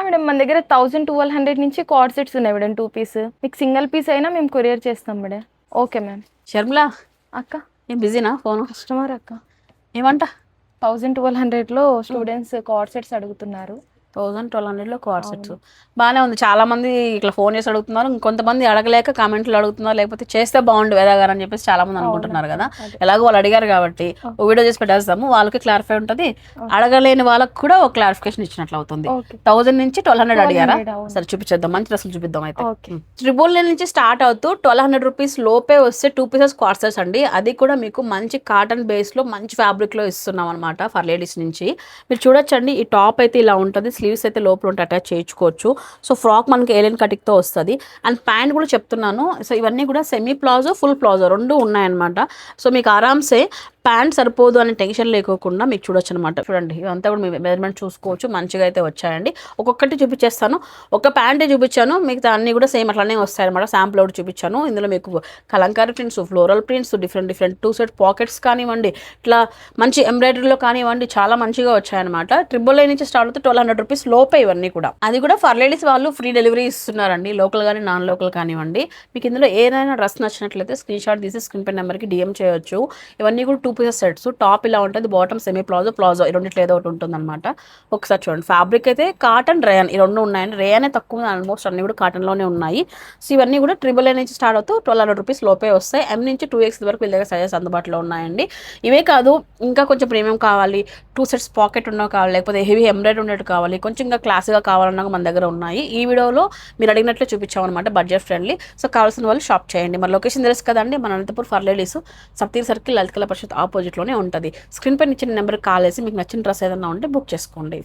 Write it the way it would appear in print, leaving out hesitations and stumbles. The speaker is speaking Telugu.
మేడం మన దగ్గర 1000-1200 నుంచి కార్డ్ సెట్స్ ఉన్నాయి మేడం 2 పీస్. మీకు సింగిల్ పీస్ అయినా మేము కొరియర్ చేస్తాం మేడం. Okay ma'am. షర్మిల అక్క ఏం బిజీనా ఫోను? కస్టమర్ అక్క. ఏమంట? 1000-1200లో స్టూడెంట్స్ కార్డ్ సెట్స్ అడుగుతున్నారు. 1200లో కార్డ్ సెట్స్ బాగానే ఉంది. చాలా మంది ఇట్లా ఫోన్ చేసి అడుగుతున్నారు, ఇంకొంతమంది అడగలేక కామెంట్లు అడుగుతున్నారు, లేకపోతే చేస్తే బాగుండు వేదా గారు అని చెప్పేసి చాలా మంది అనుకుంటున్నారు కదా. ఎలాగో వాళ్ళు అడిగారు కాబట్టి ఒక వీడియో చేసి పెట్టేస్తాము, వాళ్ళకి క్లారిఫై ఉంటుంది, అడగలేని వాళ్ళకి కూడా ఒక క్లారిఫికేషన్ ఇచ్చినట్లు అవుతుంది. 1000 నుంచి 1200 అడిగారా? సరే చూపించేద్దాం, మంచి డ్రెస్సులు చూపిద్దాం. అయితే 999 నుంచి స్టార్ట్ అవుతూ 1200 రూపీస్ లోపే వస్తే 2 పీసెస్ కార్డ్ సెట్స్ అండి. అది కూడా మీకు మంచి కాటన్ బేస్ లో మంచి ఫ్యాబ్రిక్ లో ఇస్తున్నాం అనమాట ఫర్ లేడీస్ నుంచి. మీరు చూడొచ్చండి, ఈ టాప్ అయితే ఇలా ఉంటుంది, స్లీవ్స్ అయితే లోపల ఉంటే అటాచ్ చేయించుకోవచ్చు. సో ఫ్రాక్ మనకి ఏలియన్ కటిక్తో వస్తుంది. అండ్ ప్యాంట్ కూడా చెప్తున్నాను, సో ఇవన్నీ కూడా సెమీ ప్లాజో ఫుల్ ప్లాజో రెండు ఉన్నాయన్నమాట. సో మీకు ఆరామ్సే ప్యాంట్ సరిపోదు అనే టెన్షన్ లేకోకుండా మీకు చూడొచ్చు అనమాట. చూడండి ఇవంతా కూడా మీ మెజర్మెంట్ చూసుకోవచ్చు, మంచిగా అయితే వచ్చాయండి. ఒక్కొక్కటి చూపించేస్తాను, ఒక ప్యాంటే చూపించాను, మిగతా అన్నీ కూడా సేమ్ అట్లానే వస్తాయన్నమాట. శాంపుల్ ఒకటి చూపించాను. ఇందులో మీకు Kalamkari prints, floral prints, different 2 set pockets కానివ్వండి, ఇట్లా మంచి ఎంబ్రాయిడరీలో కానివ్వండి, చాలా మంచిగా వచ్చాయన్నమాట. 999 నుంచి స్టార్ట్ అవుతుంది 1200 రూపీస్ లోపే ఇవన్నీ కూడా. అది కూడా ఫర్ లేడీస్ వాళ్ళు ఫ్రీ డెలివరీ ఇస్తున్నారండి, లోకల్ కానీ నాన్ లోకల్ కానివ్వండి. మీకు ఇందులో ఏదైనా డ్రెస్ నచ్చినట్లయితే స్క్రీన్ షాట్ తీసి స్క్రీన్ పై నెంబర్కి డిఎం చేయొచ్చు. ఇవన్నీ కూడా 2 పీసెస్ సెట్స్. టాప్ ఇలా ఉంటుంది, బాటమ్ సెమీ ప్లాజో ఈ రెండిట్లో ఏదో ఒకటి ఉంటుంది అనమాట. ఒకసారి చూడండి, ఫ్యాబ్రిక్ అయితే కాటన్ రేయన్ ఈ రెండు ఉన్నాయండి. రేయనే తక్కువ, ఆల్మోస్ట్ అన్ని కూడా కాటన్లోనే ఉన్నాయి. సో ఇవన్నీ కూడా 999 నుంచి స్టార్ట్ అవుతూ 1200 రూపీస్ లోపే వస్తాయి. M నుంచి 2X వరకు వీళ్ళ దగ్గర సైజెస్ అందుబాటులో ఉన్నాయండి. ఇవే కాదు, ఇంకా కొంచెం ప్రీమియం కావాలి, 2 సెట్స్ పాకెట్ ఉన్నవి కావాలి, లేకపోతే హెవీ ఎంబ్రాయిడరీ ఉండేట్టు కావాలి, కొంచెం ఇంకా క్లాస్గా కావాలన్నా మన దగ్గర ఉన్నాయి. ఈ వీడియోలో మీరు అడిగినట్లే చూపించామన్నమాట, బడ్జెట్ ఫ్రెండ్లీ. సో కావాల్సిన వాళ్ళు షాప్ చేయండి. మన లొకేషన్ తెలుసు కదండి, మన అనంతపూర్ ఫర్ లేడీస్ సప్తీర్ సర్కిల్ లలిత కళా పరిషత్ ఆపోజిట్లోనే ఉంటుంది. స్క్రీన్ పైన ఇచ్చిన నెంబర్కి కాల్ చేసి మీకు నచ్చిన డ్రెస్ ఏదైనా ఉంటే బుక్ చేసుకోండి.